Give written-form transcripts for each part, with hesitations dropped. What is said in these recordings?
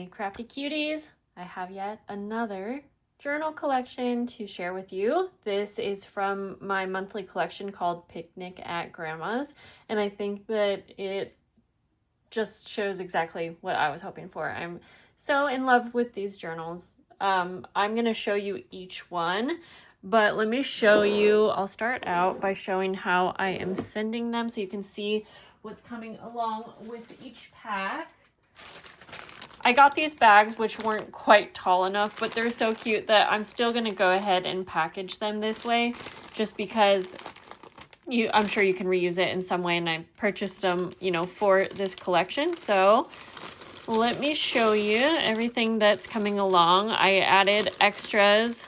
crafty cuties, I have yet another journal collection to share with you. This is from my monthly collection called Picnic at Grandma's, and I think that it just shows exactly what I was hoping for. I'm so in love with these journals. I'm going to show you each one, but let me show you. I'll start out by showing how I am sending them so you can see what's coming along with each pack. I got these bags, which weren't quite tall enough, but they're so cute that I'm still going to go ahead and package them this way, just because I'm sure you can reuse it in some way, and I purchased them, for this collection. So let me show you everything that's coming along. I added extras,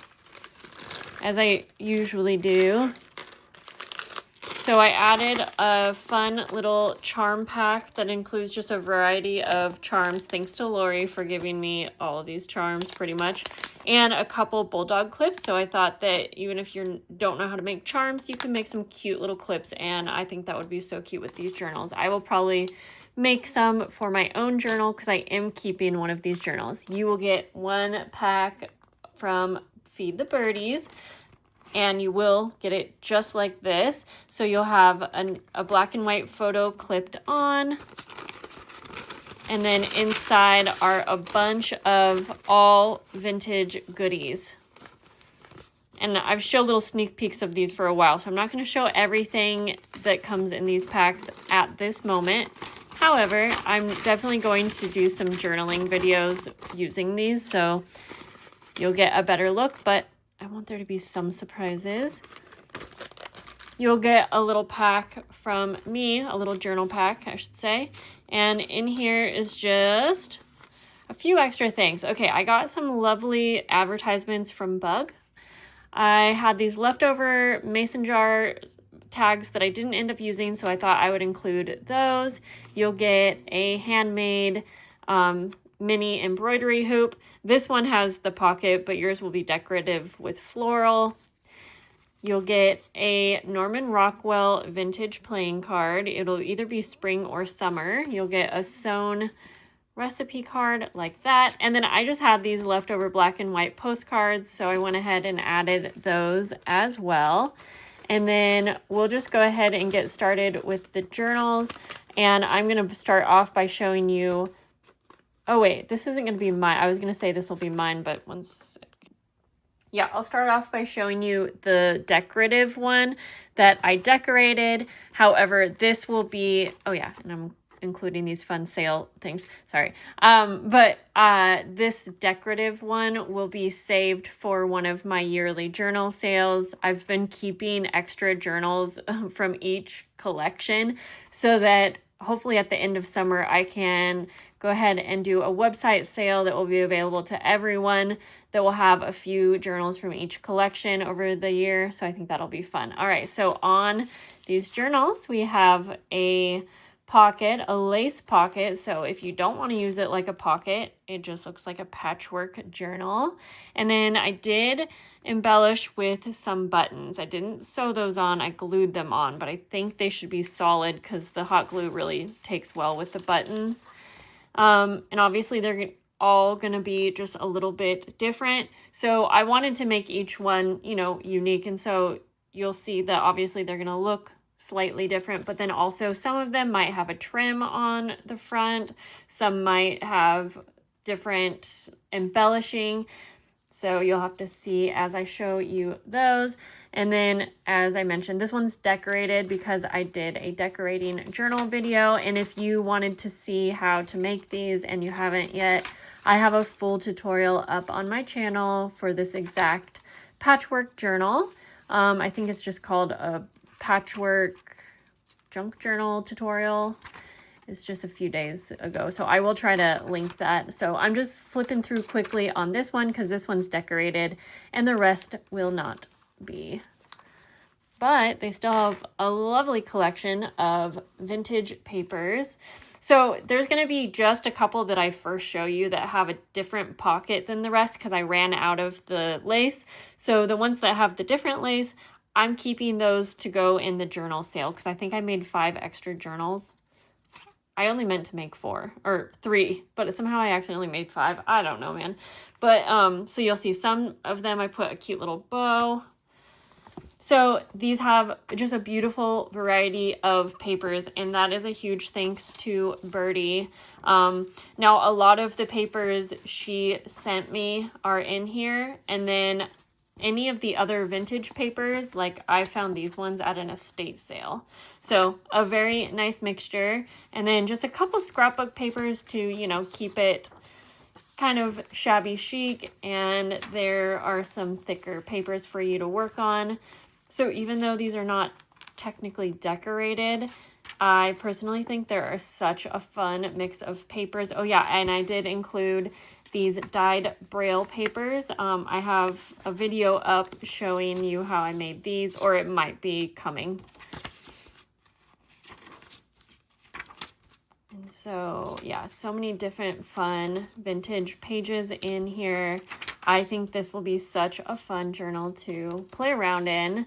as I usually do. So I added a fun little charm pack that includes just a variety of charms. Thanks to Lori for giving me all of these charms pretty much. And a couple bulldog clips. So I thought that even if you don't know how to make charms, you can make some cute little clips. And I think that would be so cute with these journals. I will probably make some for my own journal because I am keeping one of these journals. You will get one pack from Feed the Birdies, and you will get it just like this. So you'll have a black and white photo clipped on. And then inside are a bunch of all vintage goodies. And I've showed little sneak peeks of these for a while, so I'm not going to show everything that comes in these packs at this moment. However, I'm definitely going to do some journaling videos using these, so you'll get a better look, but I want there to be some surprises. You'll get a little pack from me, a little journal pack, I should say. And in here is just a few extra things. Okay, I got some lovely advertisements from Bug. I had these leftover mason jar tags that I didn't end up using, so I thought I would include those. You'll get a handmade mini embroidery hoop. This one has the pocket, but yours will be decorative with floral. You'll get a Norman Rockwell vintage playing card. It'll either be spring or summer. You'll get a sewn recipe card like that. And then I just had these leftover black and white postcards, so I went ahead and added those as well. And then we'll just go ahead and get started with the journals. And I'm going to start off by showing you. Oh, wait, this isn't going to be mine. I was going to say this will be mine, but one second. Yeah, I'll start off by showing you the decorative one that I decorated. However, this will be, oh yeah, and I'm including these fun sale things, sorry. This decorative one will be saved for one of my yearly journal sales. I've been keeping extra journals from each collection so that hopefully at the end of summer I can go ahead and do a website sale that will be available to everyone that will have a few journals from each collection over the year. So I think that'll be fun. All right, so on these journals, we have a pocket, a lace pocket. So if you don't want to use it like a pocket, it just looks like a patchwork journal. And then I did embellish with some buttons. I didn't sew those on, I glued them on, but I think they should be solid because the hot glue really takes well with the buttons. And obviously they're all going to be just a little bit different. So I wanted to make each one, unique. And so you'll see that obviously they're going to look slightly different, but then also some of them might have a trim on the front. Some might have different embellishing. So you'll have to see as I show you those. And then, as I mentioned, this one's decorated because I did a decorating journal video. And if you wanted to see how to make these and you haven't yet, I have a full tutorial up on my channel for this exact patchwork journal. I think it's just called a patchwork junk journal tutorial. It's just a few days ago, so I will try to link that. So I'm just flipping through quickly on this one because this one's decorated and the rest will not be. But they still have a lovely collection of vintage papers. So there's going to be just a couple that I first show you that have a different pocket than the rest because I ran out of the lace. So the ones that have the different lace, I'm keeping those to go in the journal sale because I think I made 5 extra journals. I only meant to make 4 or 3, but somehow I accidentally made 5. I don't know, man. But so you'll see some of them I put a cute little bow. So these have just a beautiful variety of papers, and that is a huge thanks to Birdie. Now a lot of the papers she sent me are in here, and then any of the other vintage papers, like I found these ones at an estate sale. So a very nice mixture, and then just a couple scrapbook papers to, you know, keep it kind of shabby chic, and there are some thicker papers for you to work on. So even though these are not technically decorated, I personally think there are such a fun mix of papers. Oh yeah, and I did include these dyed braille papers. I have a video up showing you how I made these, or it might be coming. And so yeah, so many different fun vintage pages in here. I think this will be such a fun journal to play around in.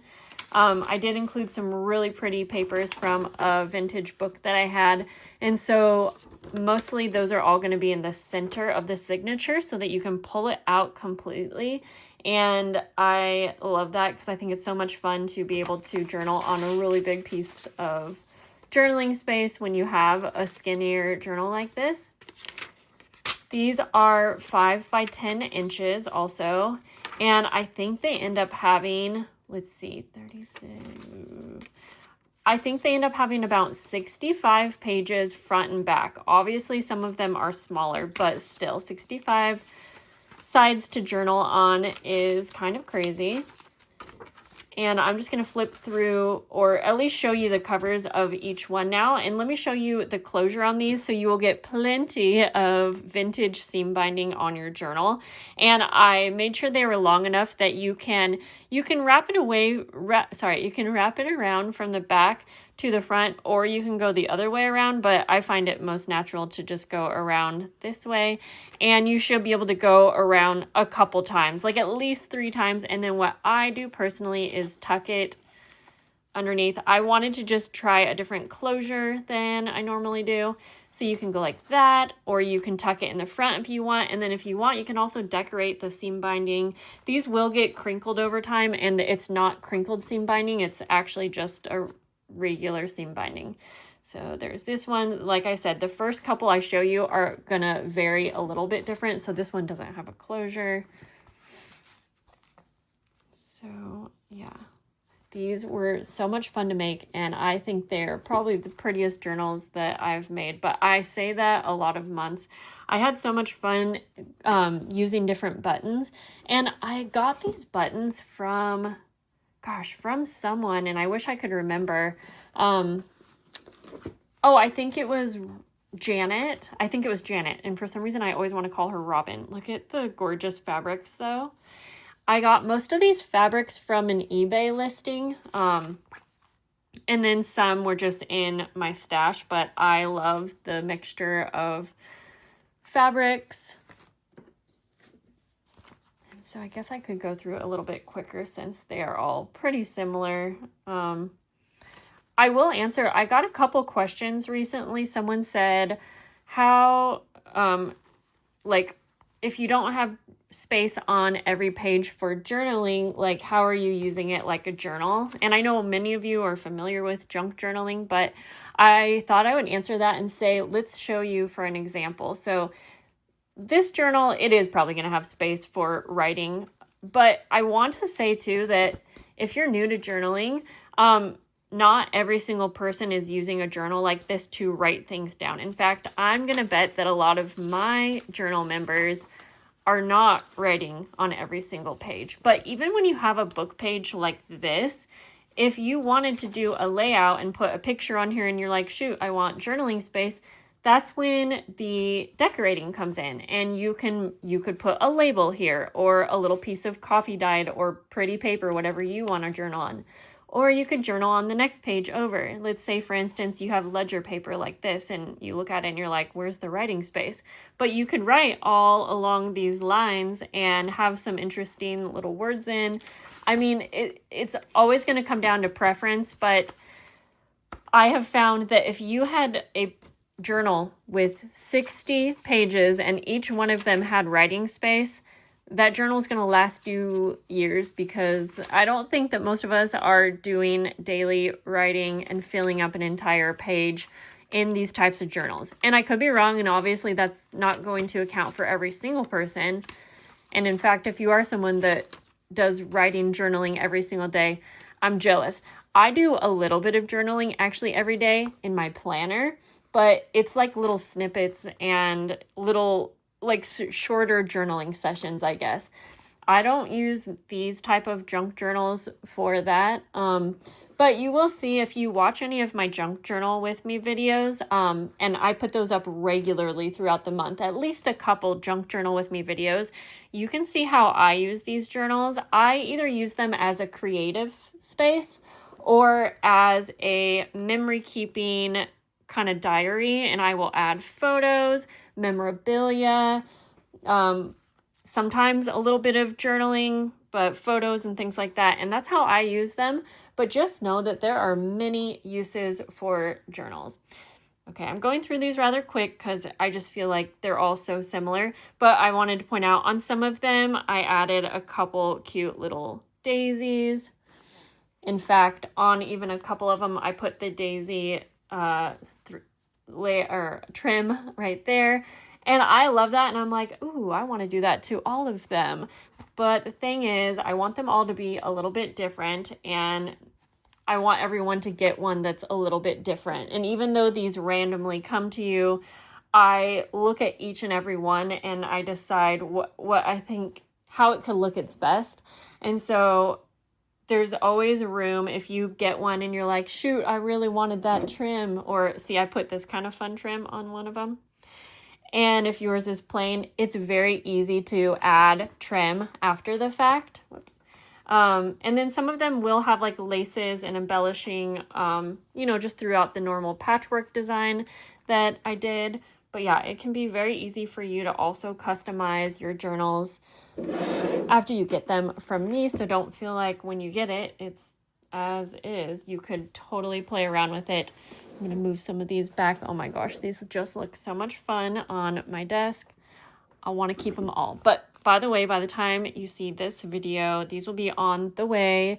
I did include some really pretty papers from a vintage book that I had. And so mostly those are all going to be in the center of the signature so that you can pull it out completely. And I love that because I think it's so much fun to be able to journal on a really big piece of journaling space when you have a skinnier journal like this. These are 5 by 10 inches also, and I think they end up having, let's see, 36. I think they end up having about 65 pages front and back. Obviously, some of them are smaller, but still 65 sides to journal on is kind of crazy. And I'm just going to flip through, or at least show you the covers of each one now. And let me show you the closure on these so you will get plenty of vintage seam binding on your journal. And I made sure they were long enough that you can wrap it you can wrap it around from the back to the front, or you can go the other way around, but I find it most natural to just go around this way. And you should be able to go around a couple times, like at least 3 times. And then what I do personally is tuck it underneath. I wanted to just try a different closure than I normally do. So you can go like that, or you can tuck it in the front if you want. And then if you want, you can also decorate the seam binding. These will get crinkled over time, and it's not crinkled seam binding. It's actually just a regular seam binding. So there's this one. Like I said, the first couple I show you are gonna vary a little bit different. So this one doesn't have a closure. So yeah, these were so much fun to make, and I think they're probably the prettiest journals that I've made. But I say that a lot of months. I had so much fun using different buttons, and I got these buttons from someone, and I wish I could remember. Oh, I think it was Janet. And for some reason, I always want to call her Robin. Look at the gorgeous fabrics, though. I got most of these fabrics from an eBay listing. And then some were just in my stash, but I love the mixture of fabrics. And so I guess I could go through a little bit quicker since they are all pretty similar. I will answer. I got a couple questions recently. Someone said, how, like, if you don't have space on every page for journaling, like, how are you using it like a journal? And I know many of you are familiar with junk journaling, but I thought I would answer that and say, let's show you for an example. So this journal, it is probably going to have space for writing, but I want to say too that if you're new to journaling, not every single person is using a journal like this to write things down. In fact, I'm going to bet that a lot of my journal members are not writing on every single page. But even when you have a book page like this, if you wanted to do a layout and put a picture on here and you're like, shoot, I want journaling space, that's when the decorating comes in. And you could put a label here, or a little piece of coffee dyed or pretty paper, whatever you want to journal on. Or you could journal on the next page over. Let's say, for instance, you have ledger paper like this, and you look at it and you're like, where's the writing space? But you could write all along these lines and have some interesting little words in. I mean, it's always going to come down to preference, but I have found that if you had journal with 60 pages and each one of them had writing space, that journal is going to last you years, because I don't think that most of us are doing daily writing and filling up an entire page in these types of journals. And I could be wrong, and obviously that's not going to account for every single person. And in fact, if you are someone that does writing, journaling every single day, I'm jealous. I do a little bit of journaling actually every day in my planner, but it's like little snippets and little like shorter journaling sessions, I guess. I don't use these type of junk journals for that. But you will see if you watch any of my junk journal with me videos, and I put those up regularly throughout the month, at least a couple junk journal with me videos. You can see how I use these journals. I either use them as a creative space or as a memory keeping kind of diary, and I will add photos, memorabilia, sometimes a little bit of journaling, but photos and things like that. And that's how I use them. But just know that there are many uses for journals. Okay, I'm going through these rather quick because I just feel like they're all so similar. But I wanted to point out on some of them, I added a couple cute little daisies. In fact, on even a couple of them, I put the daisy trim right there. And I love that. And I'm like, ooh, I want to do that to all of them. But the thing is, I want them all to be a little bit different. And I want everyone to get one that's a little bit different. And even though these randomly come to you, I look at each and every one and I decide what I think, how it could look its best. And so there's always room if you get one and you're like, shoot, I really wanted that trim. Or see, I put this kind of fun trim on one of them. And if yours is plain, it's very easy to add trim after the fact. Whoops. And then some of them will have like laces and embellishing, just throughout the normal patchwork design that I did. But yeah, it can be very easy for you to also customize your journals after you get them from me. So don't feel like when you get it, it's as is. You could totally play around with it. I'm going to move some of these back. Oh my gosh, these just look so much fun on my desk. I want to keep them all. But by the way, by the time you see this video, these will be on the way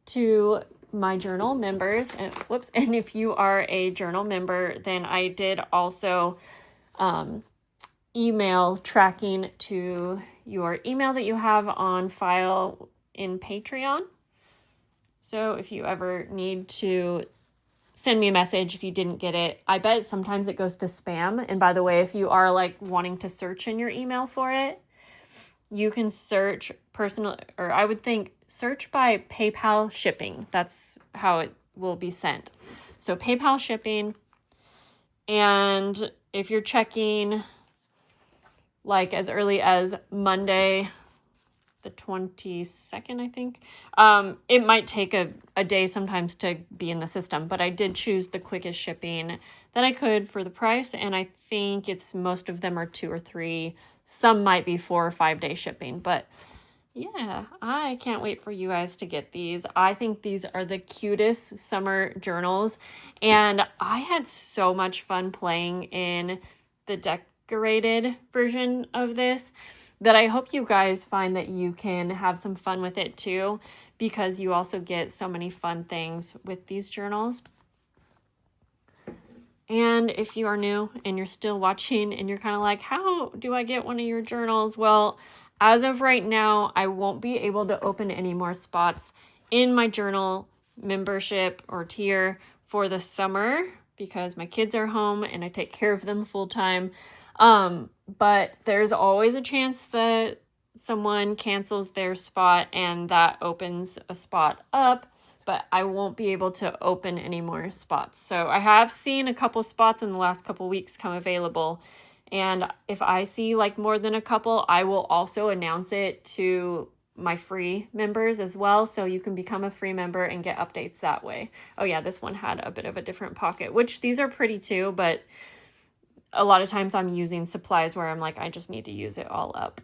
to my journal members. And whoops, and if you are a journal member, then I did also email tracking to your email that you have on file in Patreon. So if you ever need to send me a message if you didn't get it, I bet sometimes it goes to spam. And by the way, if you are like wanting to search in your email for it, you can search I would think search by PayPal shipping. That's how it will be sent. So PayPal shipping. And if you're checking like as early as Monday, the 22nd, I think, it might take a day sometimes to be in the system, but I did choose the quickest shipping that I could for the price. And I think most of them are 2 or 3. Some might be 4 or 5 day shipping, but yeah, I can't wait for you guys to get these. I think these are the cutest summer journals, and I had so much fun playing in the decorated version of this that I hope you guys find that you can have some fun with it too, because you also get so many fun things with these journals. And if you are new and you're still watching and you're kind of like, how do I get one of your journals? Well, as of right now, I won't be able to open any more spots in my journal membership or tier for the summer because my kids are home and I take care of them full time. But there's always a chance that someone cancels their spot and that opens a spot up, but I won't be able to open any more spots. So I have seen a couple spots in the last couple weeks come available. And if I see like more than a couple, I will also announce it to my free members as well. So you can become a free member and get updates that way. Oh yeah, this one had a bit of a different pocket, which these are pretty too, but a lot of times I'm using supplies where I'm like, I just need to use it all up.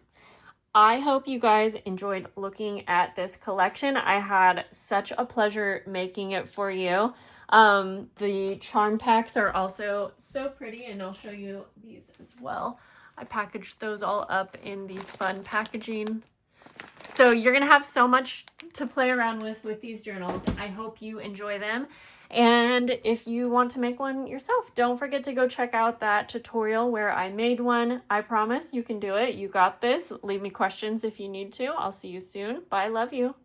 I hope you guys enjoyed looking at this collection. I had such a pleasure making it for you. The charm packs are also so pretty, and I'll show you these as well. I packaged those all up in these fun packaging. So you're going to have so much to play around with these journals. I hope you enjoy them. And if you want to make one yourself, don't forget to go check out that tutorial where I made one. I promise you can do it. You got this. Leave me questions if you need to. I'll see you soon. Bye. Love you.